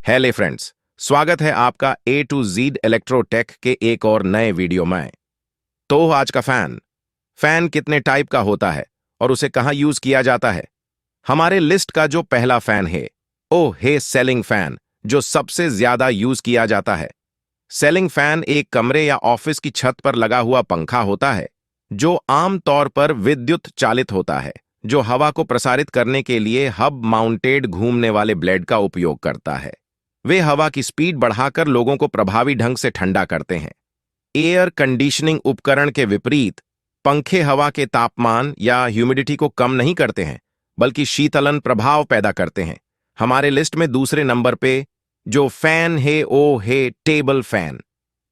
हेले फ्रेंड्स, स्वागत है आपका ए टू ज़ेड इलेक्ट्रोटेक के एक और नए वीडियो में। तो आज का फैन कितने टाइप का होता है और उसे कहां यूज किया जाता है। हमारे लिस्ट का जो पहला फैन है ओ है सेलिंग फैन, जो सबसे ज्यादा यूज किया जाता है। सेलिंग फैन एक कमरे या ऑफिस की छत पर लगा हुआ पंखा होता है जो आमतौर पर विद्युत चालित होता है, जो हवा को प्रसारित करने के लिए हब माउंटेड घूमने वाले ब्लेड का उपयोग करता है। वे हवा की स्पीड बढ़ाकर लोगों को प्रभावी ढंग से ठंडा करते हैं। एयर कंडीशनिंग उपकरण के विपरीत, पंखे हवा के तापमान या ह्यूमिडिटी को कम नहीं करते हैं, बल्कि शीतलन प्रभाव पैदा करते हैं। हमारे लिस्ट में दूसरे नंबर पे जो फैन है वो है टेबल फैन।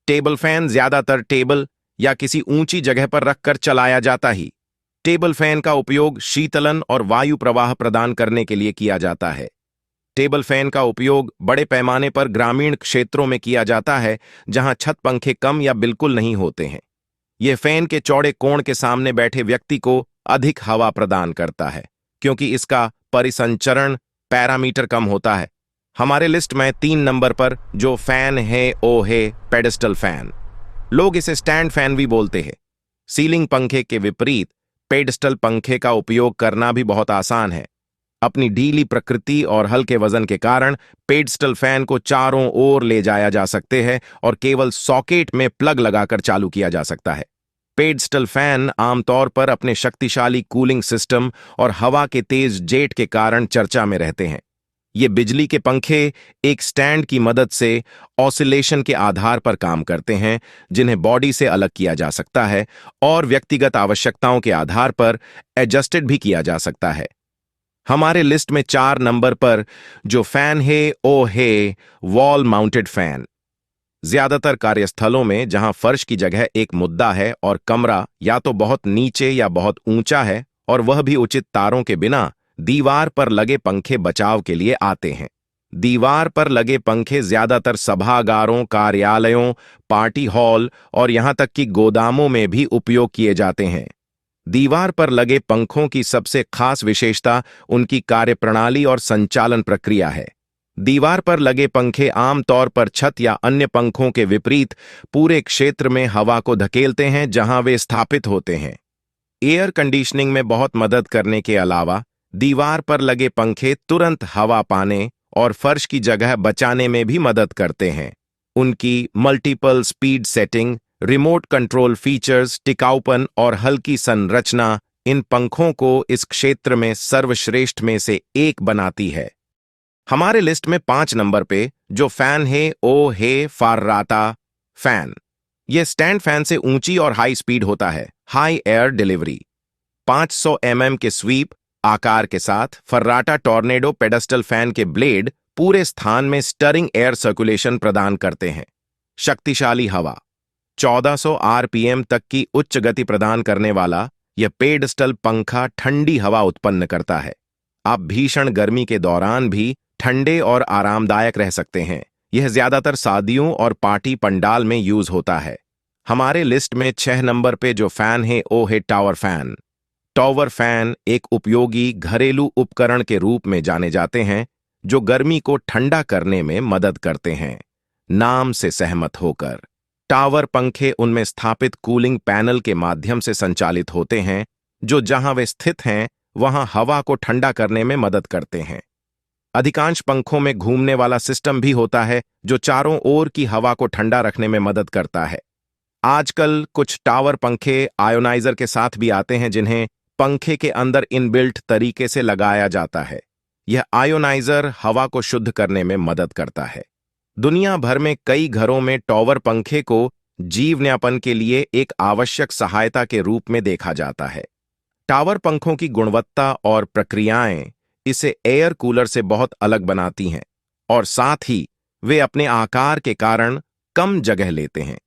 टेबल फैन ज्यादातर टेबल या किसी ऊंची जगह पर रखकर चलाया जाता ही। टेबल फैन का उपयोग शीतलन और वायु प्रवाह प्रदान करने के लिए किया जाता है। टेबल फैन का उपयोग बड़े पैमाने पर ग्रामीण क्षेत्रों में किया जाता है, जहां छत पंखे कम या बिल्कुल नहीं होते हैं। यह फैन के चौड़े कोण के सामने बैठे व्यक्ति को अधिक हवा प्रदान करता है, क्योंकि इसका परिसंचरण पैरामीटर कम होता है। हमारे लिस्ट में 3 नंबर पर जो फैन है वो है पेडेस्टल फैन। लोग इसे स्टैंड फैन भी बोलते हैं। सीलिंग पंखे के विपरीत पेडेस्टल पंखे का उपयोग करना भी बहुत आसान है। अपनी ढीली प्रकृति और हल्के वजन के कारण पेडेस्टल फैन को चारों ओर ले जाया जा सकते हैं और केवल सॉकेट में प्लग लगाकर चालू किया जा सकता है। पेडेस्टल फैन आमतौर पर अपने शक्तिशाली कूलिंग सिस्टम और हवा के तेज जेट के कारण चर्चा में रहते हैं। ये बिजली के पंखे एक स्टैंड की मदद से ऑसिलेशन के आधार पर काम करते हैं, जिन्हें बॉडी से अलग किया जा सकता है और व्यक्तिगत आवश्यकताओं के आधार पर एडजस्टेड भी किया जा सकता है। हमारे लिस्ट में 4 नंबर पर जो फैन है वो है वॉल माउंटेड फैन। ज्यादातर कार्यस्थलों में जहां फर्श की जगह एक मुद्दा है और कमरा या तो बहुत नीचे या बहुत ऊंचा है, और वह भी उचित तारों के बिना, दीवार पर लगे पंखे बचाव के लिए आते हैं। दीवार पर लगे पंखे ज्यादातर सभागारों, कार्यालयों, पार्टी हॉल और यहां तक कि गोदामों में भी उपयोग किए जाते हैं। दीवार पर लगे पंखों की सबसे खास विशेषता उनकी कार्यप्रणाली और संचालन प्रक्रिया है। दीवार पर लगे पंखे आमतौर पर छत या अन्य पंखों के विपरीत पूरे क्षेत्र में हवा को धकेलते हैं जहां वे स्थापित होते हैं। एयर कंडीशनिंग में बहुत मदद करने के अलावा दीवार पर लगे पंखे तुरंत हवा पाने और फर्श की जगह बचाने में भी मदद करते हैं। उनकी multiple speed setting, remote control features, टिकाऊपन और हल्की संरचना इन पंखों को इस क्षेत्र में सर्वश्रेष्ठ में से एक बनाती है। हमारे लिस्ट में 5 नंबर पे जो फैन है वो है फर्राटा फैन। यह स्टैंड फैन से ऊंची और हाई स्पीड होता है। हाई एयर डिलीवरी 500 mm के स्वीप आकार के साथ फर्राटा टॉर्नेडो पेडेस्टल फैन के ब्लेड पूरे स्थान में स्टरिंग एयर सर्कुलेशन प्रदान करते हैं। शक्तिशाली हवा 1400 RPM तक की उच्च गति प्रदान करने वाला यह पेडेस्टल पंखा ठंडी हवा उत्पन्न करता है। आप भीषण गर्मी के दौरान भी ठंडे और आरामदायक रह सकते हैं। यह ज्यादातर शादियों और पार्टी पंडाल में यूज होता है। हमारे लिस्ट में 6 नंबर पे जो फैन है वो है टावर फैन। टावर फैन एक उपयोगी घरेलू उपकरण के रूप में जाने जाते हैं, जो गर्मी को ठंडा करने में मदद करते हैं। नाम से सहमत होकर, टावर पंखे उनमें स्थापित कूलिंग पैनल के माध्यम से संचालित होते हैं, जो जहां वे स्थित हैं वहां हवा को ठंडा करने में मदद करते हैं। अधिकांश पंखों में घूमने वाला सिस्टम भी होता है, जो चारों ओर की हवा को ठंडा रखने में मदद करता है। आजकल कुछ टावर पंखे आयोनाइजर के साथ भी आते हैं, जिन्हें पंखे के अंदर इनबिल्ट तरीके से लगाया जाता है। यह आयोनाइजर हवा को शुद्ध करने में मदद करता है। दुनिया भर में कई घरों में टावर पंखे को जीवनयापन के लिए एक आवश्यक सहायता के रूप में देखा जाता है। टावर पंखों की गुणवत्ता और प्रक्रियाएं इसे एयर कूलर से बहुत अलग बनाती हैं, और साथ ही वे अपने आकार के कारण कम जगह लेते हैं।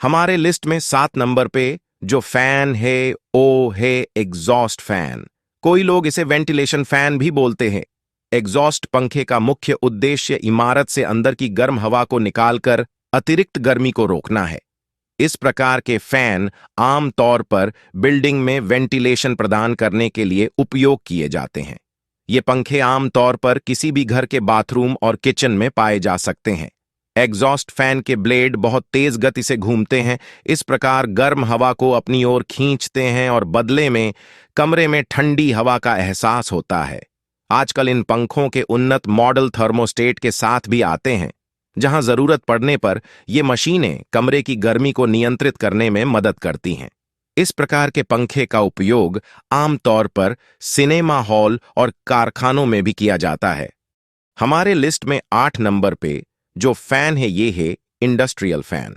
हमारे लिस्ट में 7 नंबर पे जो फैन है वो है एग्जॉस्ट फैन। कोई लोग इसे वेंटिलेशन फैन भी बोलते हैं। एग्जॉस्ट पंखे का मुख्य उद्देश्य इमारत से अंदर की गर्म हवा को निकालकर अतिरिक्त गर्मी को रोकना है। इस प्रकार के फैन आमतौर पर बिल्डिंग में वेंटिलेशन प्रदान करने के लिए उपयोग किए जाते हैं। ये पंखे आम तौर पर किसी भी घर के बाथरूम और किचन में पाए जा सकते हैं। एग्जॉस्ट फैन के ब्लेड बहुत तेज गति से घूमते हैं, इस प्रकार गर्म हवा को अपनी ओर खींचते हैं और बदले में कमरे में ठंडी हवा का एहसास होता है। आजकल इन पंखों के उन्नत मॉडल थर्मोस्टेट के साथ भी आते हैं, जहां जरूरत पड़ने पर ये मशीनें कमरे की गर्मी को नियंत्रित करने में मदद करती हैं। इस प्रकार के पंखे का उपयोग आमतौर पर सिनेमा हॉल और कारखानों में भी किया जाता है। हमारे लिस्ट में 8 नंबर पे जो फैन है ये है इंडस्ट्रियल फैन।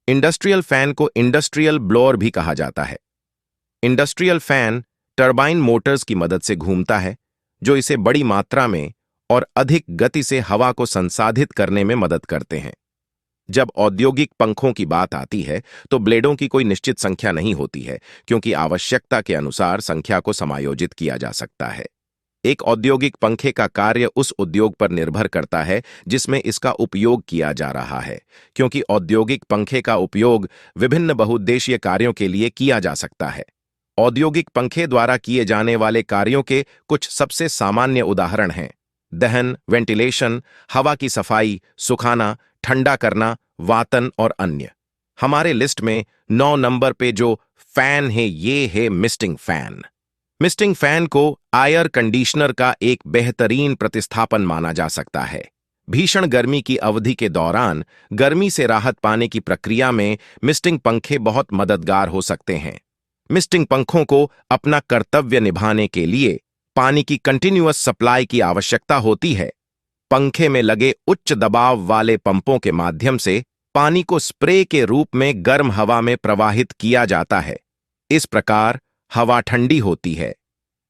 इंडस्ट्रियल फैन को इंडस्ट्रियल ब्लोअर भी कहा जाता है। इंडस्ट्रियल फैन टरबाइन मोटर्स की मदद से घूमता है, जो इसे बड़ी मात्रा में और अधिक गति से हवा को संसाधित करने में मदद करते हैं। जब औद्योगिक पंखों की बात आती है तो ब्लेडों की कोई निश्चित संख्या नहीं होती है, क्योंकि आवश्यकता के अनुसार संख्या को समायोजित किया जा सकता है। एक औद्योगिक पंखे का कार्य उस उद्योग पर निर्भर करता है जिसमें इसका उपयोग किया जा रहा है, क्योंकि औद्योगिक पंखे का उपयोग विभिन्न बहुउद्देशीय कार्यों के लिए किया जा सकता है। औद्योगिक पंखे द्वारा किए जाने वाले कार्यों के कुछ सबसे सामान्य उदाहरण हैं: दहन, वेंटिलेशन, हवा की सफाई, सुखाना, ठंडा करना, वातन और अन्य। हमारे लिस्ट में 9 नंबर पे जो फैन है ये है मिस्टिंग फैन। मिस्टिंग फैन को एयर कंडीशनर का एक बेहतरीन प्रतिस्थापन माना जा सकता है। भीषण गर्मी की अवधि के दौरान गर्मी से राहत पाने की प्रक्रिया में मिस्टिंग पंखे बहुत मददगार हो सकते हैं। मिस्टिंग पंखों को अपना कर्तव्य निभाने के लिए पानी की कंटिन्यूअस सप्लाई की आवश्यकता होती है। पंखे में लगे उच्च दबाव वाले पंपों के माध्यम से पानी को स्प्रे के रूप में गर्म हवा में प्रवाहित किया जाता है। इस प्रकार हवा ठंडी होती है।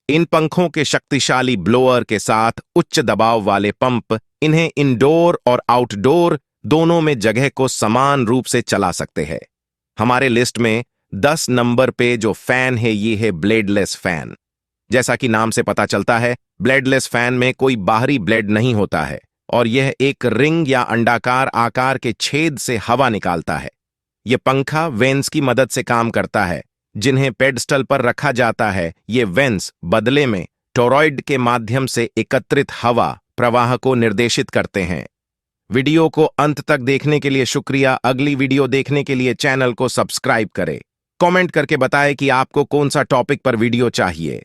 इन पंखों के शक्तिशाली ब्लोअर के साथ उच्च दबाव वाले पंप इन्हें इंडोर और आउटडोर दोनों में जगह को समान रूप से चला सकते हैं। हमारे लिस्ट में 10 नंबर पे जो फैन है ये है ब्लेडलेस फैन। जैसा कि नाम से पता चलता है, ब्लेडलेस फैन में कोई बाहरी ब्लेड नहीं होता है और यह एक रिंग या अंडाकार आकार के छेद से हवा निकालता है। यह पंखा वेंस की मदद से काम करता है, जिन्हें पेडस्टल पर रखा जाता है। ये वेंस बदले में टोरॉइड के माध्यम से एकत्रित हवा प्रवाह को निर्देशित करते हैं। वीडियो को अंत तक देखने के लिए शुक्रिया। अगली वीडियो देखने के लिए चैनल को सब्सक्राइब करें। कमेंट करके बताएं कि आपको कौन सा टॉपिक पर वीडियो चाहिए।